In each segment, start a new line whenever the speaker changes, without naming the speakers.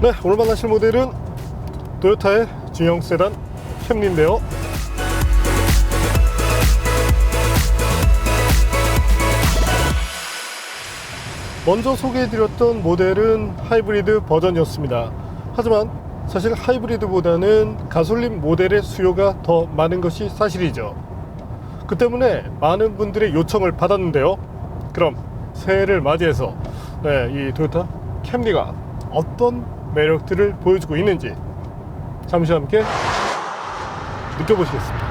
네, 오늘 만나실 모델은 토요타의 중형 세단 캠리인데요. 먼저 소개해드렸던 모델은 하이브리드 버전이었습니다. 하지만 사실 하이브리드보다는 가솔린 모델의 수요가 더 많은 것이 사실이죠. 그 때문에 많은 분들의 요청을 받았는데요. 그럼 새해를 맞이해서 이 토요타 캠리가 어떤 매력들을 보여주고 있는지 잠시 함께 느껴보시겠습니다.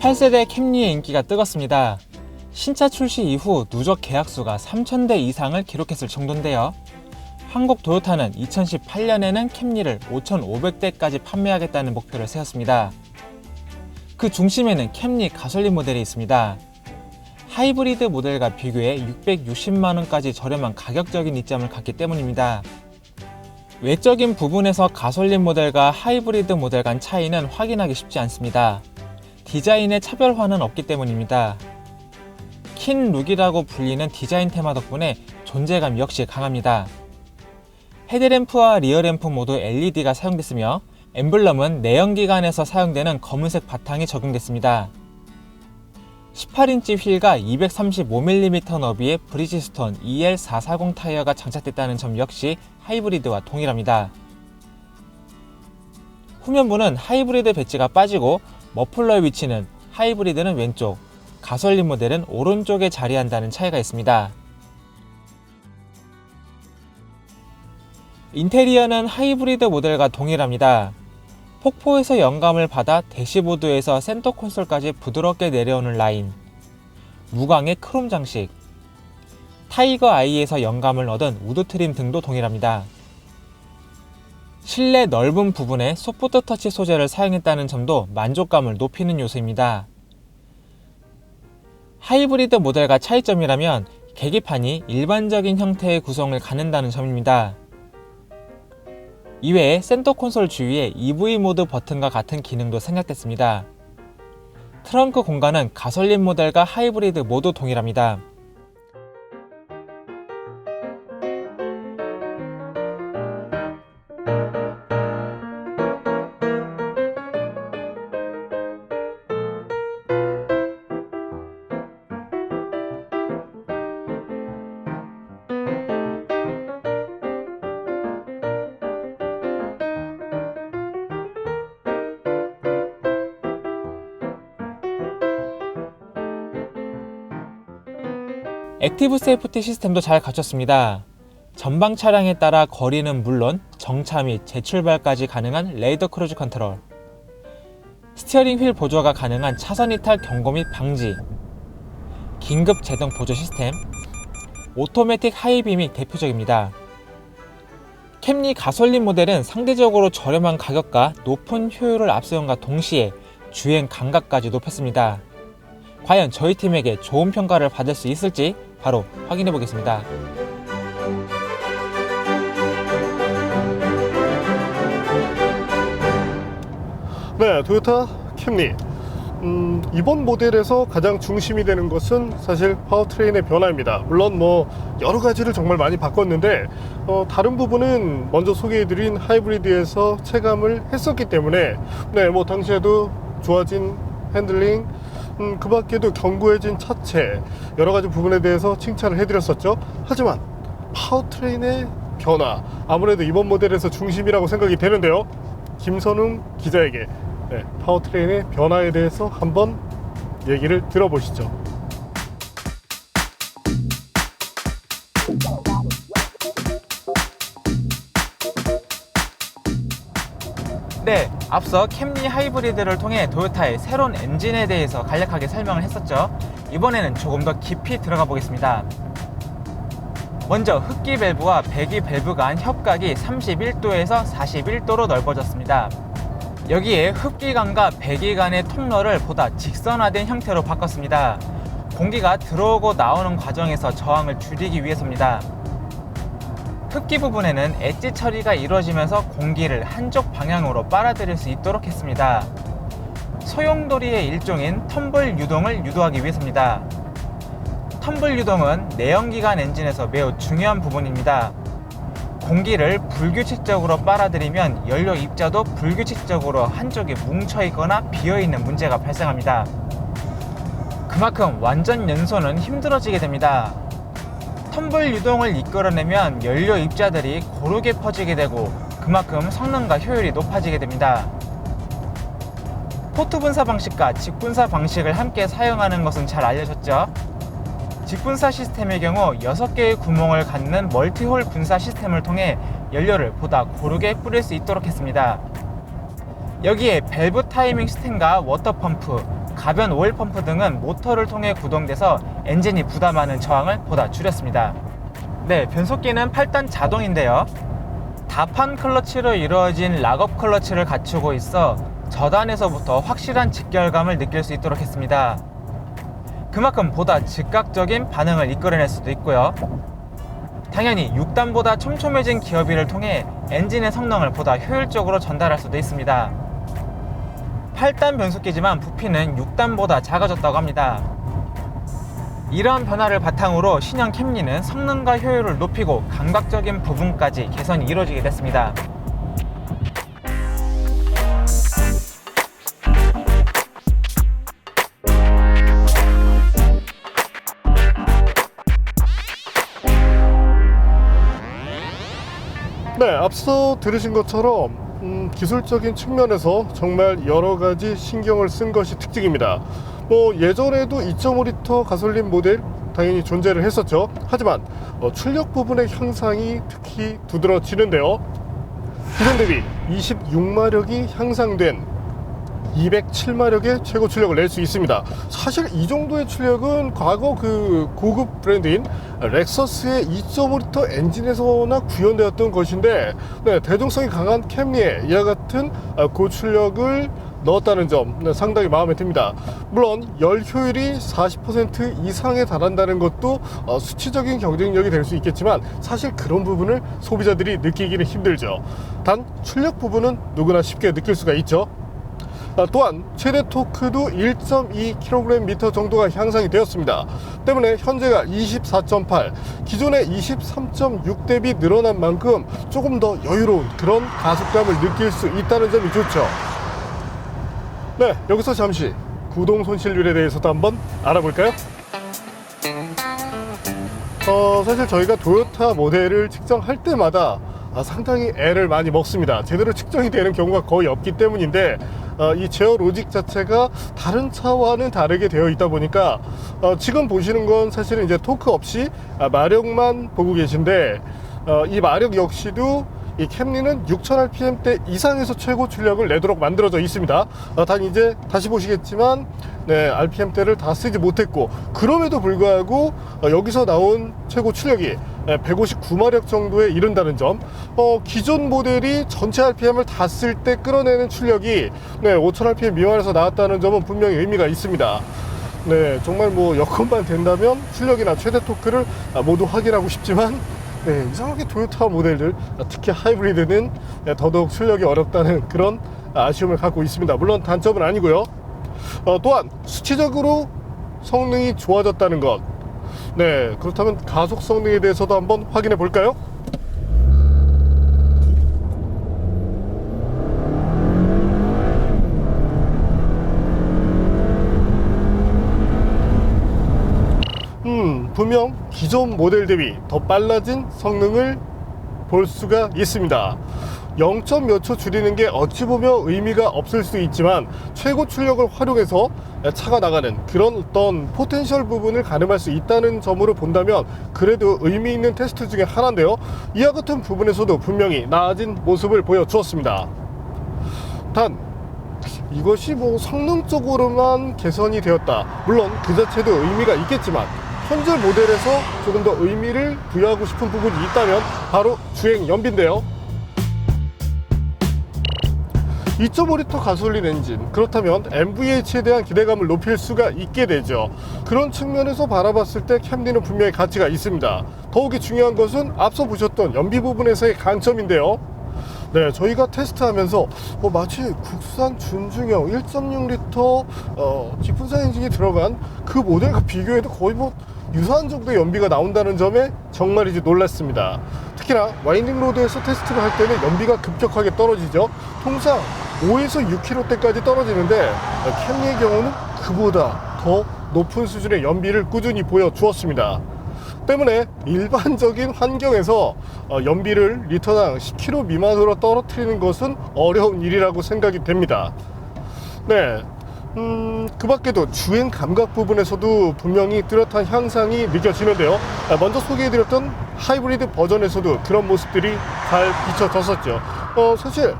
8세대 캠리의 인기가 뜨겁습니다. 신차 출시 이후 누적 계약수가 3,000대 이상을 기록했을 정도인데요. 한국 토요타는 2018년에는 캠리를 5,500대까지 판매하겠다는 목표를 세웠습니다. 그 중심에는 캠리 가솔린 모델이 있습니다. 하이브리드 모델과 비교해 660만원까지 저렴한 가격적인 이점을 갖기 때문입니다. 외적인 부분에서 가솔린 모델과 하이브리드 모델 간 차이는 확인하기 쉽지 않습니다. 디자인의 차별화는 없기 때문입니다. 킨 룩이라고 불리는 디자인 테마 덕분에 존재감 역시 강합니다. 헤드램프와 리어램프 모두 LED가 사용됐으며 엠블럼은 내연기관에서 사용되는 검은색 바탕이 적용됐습니다. 18인치 휠과 235mm 너비의 브리지스톤 EL440 타이어가 장착됐다는 점 역시 하이브리드와 동일합니다. 후면부는 하이브리드 배지가 빠지고 머플러의 위치는 하이브리드는 왼쪽, 가솔린 모델은 오른쪽에 자리한다는 차이가 있습니다. 인테리어는 하이브리드 모델과 동일합니다. 폭포에서 영감을 받아 대시보드에서 센터 콘솔까지 부드럽게 내려오는 라인, 무광의 크롬 장식, 타이거 아이에서 영감을 얻은 우드 트림 등도 동일합니다. 실내 넓은 부분에 소프트 터치 소재를 사용했다는 점도 만족감을 높이는 요소입니다. 하이브리드 모델과 차이점이라면 계기판이 일반적인 형태의 구성을 갖는다는 점입니다. 이외에 센터 콘솔 주위에 EV 모드 버튼과 같은 기능도 생략됐습니다. 트렁크 공간은 가솔린 모델과 하이브리드 모두 동일합니다. 액티브 세이프티 시스템도 잘 갖췄습니다. 전방 차량에 따라 거리는 물론 정차 및 재출발까지 가능한 레이더 크루즈 컨트롤, 스티어링 휠 보조가 가능한 차선 이탈 경고 및 방지, 긴급 제동 보조 시스템, 오토매틱 하이빔이 대표적입니다. 캠리 가솔린 모델은 상대적으로 저렴한 가격과 높은 효율을 앞세움과 동시에 주행 감각까지 높였습니다. 과연 저희 팀에게 좋은 평가를 받을 수 있을지 바로 확인해 보겠습니다.
네, 토요타 캠리. 이번 모델에서 가장 중심이 되는 것은 사실 파워트레인의 변화입니다. 물론 여러 가지를 정말 많이 바꿨는데 다른 부분은 먼저 소개해드린 하이브리드에서 체감을 했었기 때문에 당시에도 좋아진 핸들링, 그 밖에도 견고해진 차체, 여러 가지 부분에 대해서 칭찬을 해드렸었죠. 하지만 파워트레인의 변화, 아무래도 이번 모델에서 중심이라고 생각이 되는데요. 김선웅 기자에게 파워트레인의 변화에 대해서 한번 얘기를 들어보시죠.
네, 앞서 캠리 하이브리드를 통해 토요타의 새로운 엔진에 대해서 간략하게 설명을 했었죠. 이번에는 조금 더 깊이 들어가 보겠습니다. 먼저 흡기 밸브와 배기 밸브 간 협각이 31도에서 41도로 넓어졌습니다. 여기에 흡기관과 배기관의 통로를 보다 직선화된 형태로 바꿨습니다. 공기가 들어오고 나오는 과정에서 저항을 줄이기 위해서입니다. 흡기 부분에는 엣지 처리가 이루어지면서 공기를 한쪽 방향으로 빨아들일 수 있도록 했습니다. 소용돌이의 일종인 텀블 유동을 유도하기 위해서입니다. 텀블 유동은 내연기관 엔진에서 매우 중요한 부분입니다. 공기를 불규칙적으로 빨아들이면 연료 입자도 불규칙적으로 한쪽에 뭉쳐있거나 비어있는 문제가 발생합니다. 그만큼 완전 연소는 힘들어지게 됩니다. 텀블 유동을 이끌어내면 연료 입자들이 고르게 퍼지게 되고 그만큼 성능과 효율이 높아지게 됩니다. 포트 분사 방식과 직분사 방식을 함께 사용하는 것은 잘 알려졌죠? 직분사 시스템의 경우 6개의 구멍을 갖는 멀티홀 분사 시스템을 통해 연료를 보다 고르게 뿌릴 수 있도록 했습니다. 여기에 밸브 타이밍 시스템과 워터펌프, 가변 오일 펌프 등은 모터를 통해 구동돼서 엔진이 부담하는 저항을 보다 줄였습니다. 네, 변속기는 8단 자동인데요. 다판 클러치로 이루어진 락업 클러치를 갖추고 있어 저단에서부터 확실한 직결감을 느낄 수 있도록 했습니다. 그만큼 보다 즉각적인 반응을 이끌어낼 수도 있고요. 당연히 6단보다 촘촘해진 기어비를 통해 엔진의 성능을 보다 효율적으로 전달할 수도 있습니다. 8단 변속기지만 부피는 6단보다 작아졌다고 합니다. 이러한 변화를 바탕으로 신형 캠리는 성능과 효율을 높이고 감각적인 부분까지 개선이 이루어지게 됐습니다.
네, 앞서 들으신 것처럼 기술적인 측면에서 정말 여러 가지 신경을 쓴 것이 특징입니다. 예전에도 2.5리터 가솔린 모델 당연히 존재를 했었죠. 하지만 출력 부분의 향상이 특히 두드러지는데요. 기존 대비 26마력이 향상된 207마력의 최고 출력을 낼 수 있습니다. 사실 이 정도의 출력은 과거 그 고급 브랜드인 렉서스의 2.5리터 엔진에서나 구현되었던 것인데, 네, 대중성이 강한 캠리에 이와 같은 고출력을 넣었다는 점, 네, 상당히 마음에 듭니다. 물론 열 효율이 40% 이상에 달한다는 것도 수치적인 경쟁력이 될 수 있겠지만 사실 그런 부분을 소비자들이 느끼기는 힘들죠. 단 출력 부분은 누구나 쉽게 느낄 수가 있죠. 또한 최대 토크도 1.2kgm 정도가 향상이 되었습니다. 때문에 현재가 24.8, 기존의 23.6 대비 늘어난 만큼 조금 더 여유로운 그런 가속감을 느낄 수 있다는 점이 좋죠. 네, 여기서 잠시 구동 손실률에 대해서도 한번 알아볼까요? 사실 저희가 도요타 모델을 측정할 때마다 상당히 애를 많이 먹습니다. 제대로 측정이 되는 경우가 거의 없기 때문인데, 이 제어 로직 자체가 다른 차와는 다르게 되어 있다 보니까 지금 보시는 건 사실은 이제 토크 없이 마력만 보고 계신데, 이 마력 역시도 이 캠리는 6000rpm대 이상에서 최고 출력을 내도록 만들어져 있습니다. 단 이제 다시 보시겠지만, 네, rpm대를 다 쓰지 못했고, 그럼에도 불구하고 여기서 나온 최고 출력이 159마력 정도에 이른다는 점, 기존 모델이 전체 rpm을 다 쓸 때 끌어내는 출력이 5000rpm 미만에서 나왔다는 점은 분명히 의미가 있습니다. 네, 정말 여건만 된다면 출력이나 최대 토크를 모두 확인하고 싶지만, 네, 이상하게 토요타 모델들, 특히 하이브리드는 더더욱 출력이 어렵다는 그런 아쉬움을 갖고 있습니다. 물론 단점은 아니고요. 또한 수치적으로 성능이 좋아졌다는 것, 네, 그렇다면 가속 성능에 대해서도 한번 확인해 볼까요? 분명 기존 모델 대비 더 빨라진 성능을 볼 수가 있습니다. 0. 몇 초 줄이는 게 어찌 보면 의미가 없을 수 있지만 최고 출력을 활용해서 차가 나가는 그런 어떤 포텐셜 부분을 가늠할 수 있다는 점으로 본다면 그래도 의미 있는 테스트 중에 하나인데요. 이와 같은 부분에서도 분명히 나아진 모습을 보여주었습니다. 단 이것이 성능적으로만 개선이 되었다, 물론 그 자체도 의미가 있겠지만 현재 모델에서 조금 더 의미를 부여하고 싶은 부분이 있다면 바로 주행 연비인데요. 2.5리터 가솔린 엔진, 그렇다면 MVH에 대한 기대감을 높일 수가 있게 되죠. 그런 측면에서 바라봤을 때 캠리는 분명히 가치가 있습니다. 더욱이 중요한 것은 앞서 보셨던 연비 부분에서의 강점인데요. 네, 저희가 테스트하면서 마치 국산 준중형 1.6L 직분사 엔진이 들어간 그 모델과 비교해도 거의 뭐 유사한 정도의 연비가 나온다는 점에 정말이지 놀랐습니다. 특히나 와인딩 로드에서 테스트를 할 때는 연비가 급격하게 떨어지죠. 통상 5에서 6km대까지 떨어지는데 캠리의 경우는 그보다 더 높은 수준의 연비를 꾸준히 보여주었습니다. 때문에 일반적인 환경에서 연비를 리터당 10km 미만으로 떨어뜨리는 것은 어려운 일이라고 생각이 됩니다. 네, 그 밖에도 주행 감각 부분에서도 분명히 뚜렷한 향상이 느껴지는데요. 먼저 소개해드렸던 하이브리드 버전에서도 그런 모습들이 잘 비춰졌었죠. 사실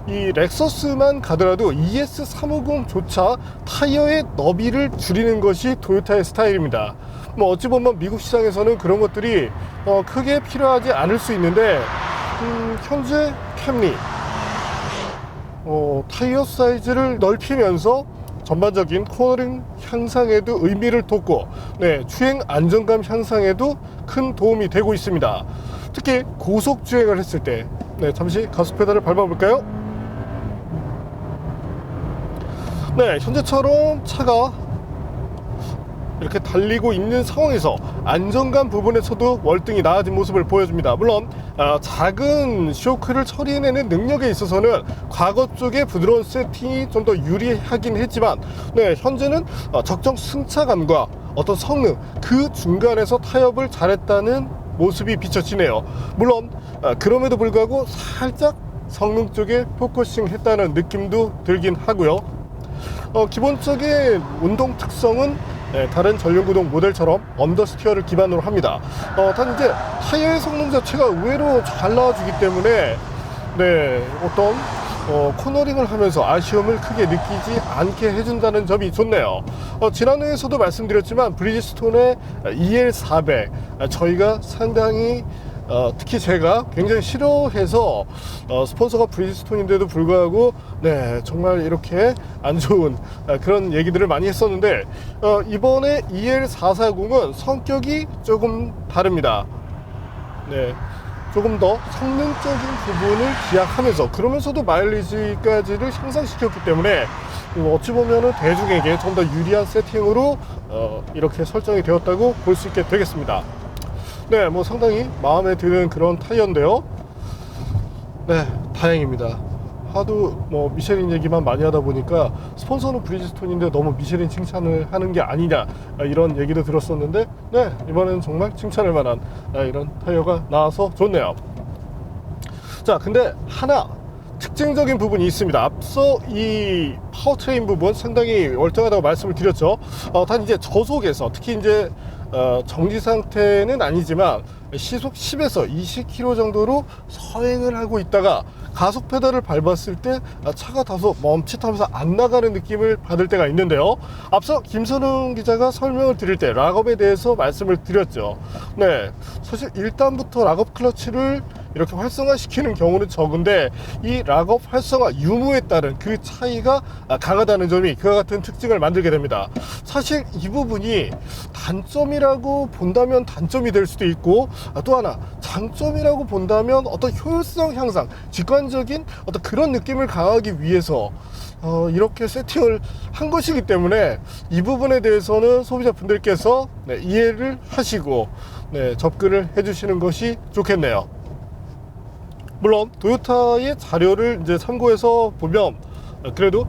이 렉서스만 가더라도 ES350조차 타이어의 너비를 줄이는 것이 토요타의 스타일입니다. 뭐 어찌 보면 미국 시장에서는 그런 것들이 크게 필요하지 않을 수 있는데 현재 캠리 타이어 사이즈를 넓히면서 전반적인 코너링 향상에도 의미를 뒀고, 네, 주행 안정감 향상에도 큰 도움이 되고 있습니다. 특히 고속 주행을 했을 때, 네, 잠시 가속 페달을 밟아볼까요? 네, 현재처럼 차가 이렇게 달리고 있는 상황에서 안정감 부분에서도 월등히 나아진 모습을 보여줍니다. 물론 작은 쇼크를 처리해내는 능력에 있어서는 과거 쪽의 부드러운 세팅이 좀 더 유리하긴 했지만, 네, 현재는 적정 승차감과 어떤 성능 그 중간에서 타협을 잘했다는 모습이 비춰지네요. 물론 그럼에도 불구하고 살짝 성능 쪽에 포커싱 했다는 느낌도 들긴 하고요. 기본적인 운동 특성은 다른 전륜구동 모델처럼 언더스티어를 기반으로 합니다. 단 이제 타이어의 성능 자체가 의외로 잘 나와주기 때문에, 네, 어떤 코너링을 하면서 아쉬움을 크게 느끼지 않게 해준다는 점이 좋네요. 지난 회에서도 말씀드렸지만 브리지스톤의 EL400 저희가 상당히 특히 제가 굉장히 싫어해서 스폰서가 브리지스톤인데도 불구하고, 네, 정말 이렇게 안 좋은 그런 얘기들을 많이 했었는데, 이번에 EL440은 성격이 조금 다릅니다. 네, 조금 더 성능적인 부분을 기약하면서 그러면서도 마일리지까지를 향상시켰기 때문에 어찌 보면은 대중에게 좀 더 유리한 세팅으로 이렇게 설정이 되었다고 볼 수 있게 되겠습니다. 네, 뭐 상당히 마음에 드는 그런 타이어인데요. 네, 다행입니다. 하도 뭐 미쉐린 얘기만 많이 하다 보니까 스폰서는 브리지스톤인데 너무 미쉐린 칭찬을 하는 게 아니냐, 이런 얘기도 들었었는데, 네, 이번에는 정말 칭찬할 만한 이런 타이어가 나와서 좋네요. 자, 근데 하나 특징적인 부분이 있습니다. 앞서 이 파워트레인 부분 상당히 월등하다고 말씀을 드렸죠. 단 이제 저속에서 특히 이제 정지 상태는 아니지만 시속 10에서 20km 정도로 서행을 하고 있다가 가속 페달을 밟았을 때 차가 다소 멈칫하면서 안 나가는 느낌을 받을 때가 있는데요. 앞서 김선웅 기자가 설명을 드릴 때 락업에 대해서 말씀을 드렸죠. 네, 사실 일단부터 락업 클러치를 이렇게 활성화시키는 경우는 적은데 이 락업 활성화 유무에 따른 그 차이가 강하다는 점이 그와 같은 특징을 만들게 됩니다. 사실 이 부분이 단점이라고 본다면 단점이 될 수도 있고, 또 하나 장점이라고 본다면 어떤 효율성 향상, 직관적인 어떤 그런 느낌을 강하기 위해서 이렇게 세팅을 한 것이기 때문에 이 부분에 대해서는 소비자분들께서, 네, 이해를 하시고, 네, 접근을 해주시는 것이 좋겠네요. 물론 토요타의 자료를 이제 참고해서 보면 그래도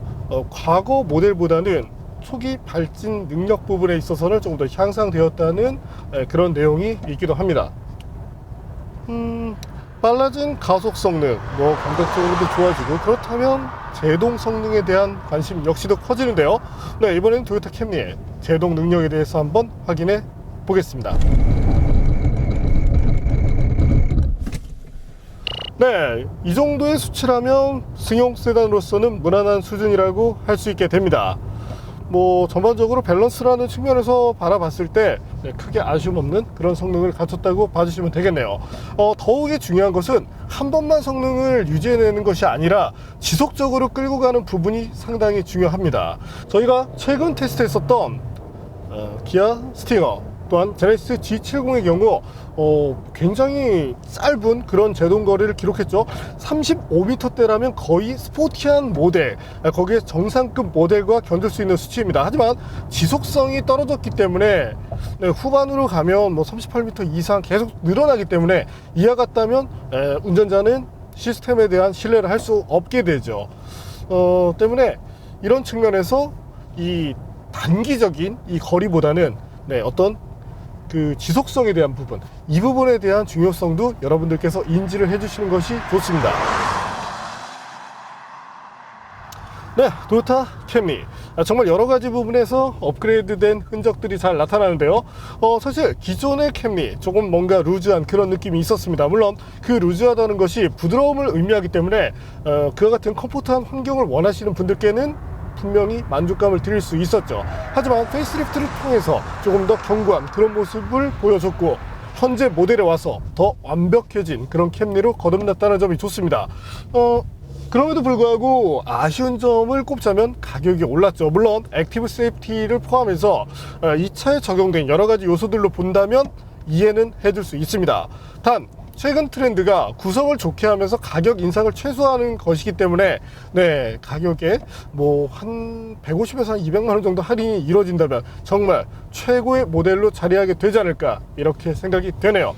과거 모델보다는 초기 발진 능력 부분에 있어서는 조금 더 향상되었다는 그런 내용이 있기도 합니다. 빨라진 가속 성능, 뭐 감각적으로도 좋아지고, 그렇다면 제동 성능에 대한 관심 역시도 커지는데요. 네, 이번에는 토요타 캠리의 제동 능력에 대해서 한번 확인해 보겠습니다. 네, 이 정도의 수치라면 승용 세단으로서는 무난한 수준이라고 할 수 있게 됩니다. 뭐 전반적으로 밸런스라는 측면에서 바라봤을 때, 네, 크게 아쉬움 없는 그런 성능을 갖췄다고 봐주시면 되겠네요. 더욱이 중요한 것은 한 번만 성능을 유지해내는 것이 아니라 지속적으로 끌고 가는 부분이 상당히 중요합니다. 저희가 최근 테스트했었던 기아 스팅어 또한 제네시스 G70의 경우 굉장히 짧은 그런 제동 거리를 기록했죠. 35m대라면 거의 스포티한 모델, 거기에 정상급 모델과 견딜 수 있는 수치입니다. 하지만 지속성이 떨어졌기 때문에 후반으로 가면 뭐 38m 이상 계속 늘어나기 때문에 이와 같다면 운전자는 시스템에 대한 신뢰를 할 수 없게 되죠. 때문에 이런 측면에서 이 단기적인 이 거리보다는 어떤 그 지속성에 대한 부분, 이 부분에 대한 중요성도 여러분들께서 인지를 해주시는 것이 좋습니다. 네, 도요타 캠리 정말 여러가지 부분에서 업그레이드된 흔적들이 잘 나타나는데요. 사실 기존의 캠리 조금 뭔가 루즈한 그런 느낌이 있었습니다. 물론 그 루즈하다는 것이 부드러움을 의미하기 때문에 그와 같은 컴포트한 환경을 원하시는 분들께는 분명히 만족감을 드릴 수 있었죠. 하지만 페이스리프트를 통해서 조금 더 견고한 그런 모습을 보여줬고, 현재 모델에 와서 더 완벽해진 그런 캠리로 거듭났다는 점이 좋습니다. 그럼에도 불구하고 아쉬운 점을 꼽자면 가격이 올랐죠. 물론 액티브 세이프티를 포함해서 이 차에 적용된 여러 가지 요소들로 본다면 이해는 해줄 수 있습니다. 단 최근 트렌드가 구성을 좋게 하면서 가격 인상을 최소화하는 것이기 때문에 가격에 뭐 한 150에서 한 200만 원 정도 할인이 이루어진다면 정말 최고의 모델로 자리하게 되지 않을까, 이렇게 생각이 되네요.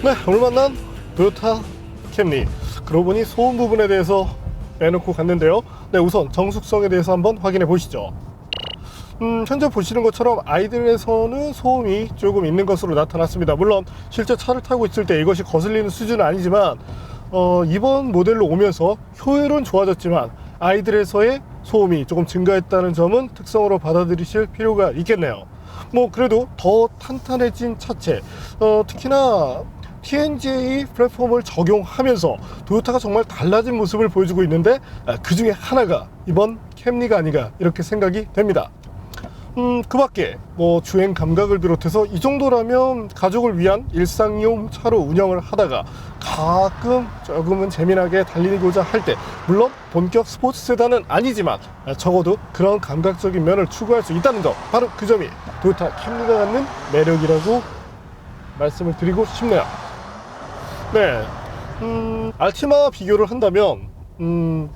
네, 오늘 만난 도요타 캠리, 그러고 보니 소음 부분에 대해서 빼놓고 갔는데요. 우선 정숙성에 대해서 한번 확인해 보시죠. 현재 보시는 것처럼 아이들에서는 소음이 조금 있는 것으로 나타났습니다. 물론 실제 차를 타고 있을 때 이것이 거슬리는 수준은 아니지만 이번 모델로 오면서 효율은 좋아졌지만 아이들에서의 소음이 조금 증가했다는 점은 특성으로 받아들이실 필요가 있겠네요. 뭐 그래도 더 탄탄해진 차체, 특히나 TNGA 플랫폼을 적용하면서 도요타가 정말 달라진 모습을 보여주고 있는데, 그 중에 하나가 이번 캠리가 아닌가, 이렇게 생각이 됩니다. 그 밖에 뭐 주행 감각을 비롯해서 이 정도라면 가족을 위한 일상용 차로 운영을 하다가 가끔 조금은 재미나게 달리고자 할 때, 물론 본격 스포츠 세단은 아니지만 적어도 그런 감각적인 면을 추구할 수 있다는 점, 바로 그 점이 도요타 캠리가 갖는 매력이라고 말씀을 드리고 싶네요. 알티마 비교를 한다면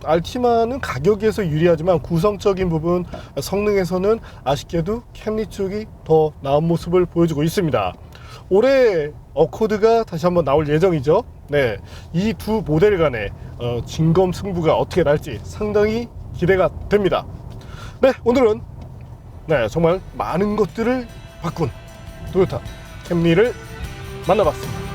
알티마는 가격에서 유리하지만 구성적인 부분, 성능에서는 아쉽게도 캠리 쪽이 더 나은 모습을 보여주고 있습니다. 올해 어코드가 다시 한번 나올 예정이죠. 이 두 모델 간의 진검 승부가 어떻게 날지 상당히 기대가 됩니다. 오늘은 정말 많은 것들을 바꾼 도요타 캠리를 만나봤습니다.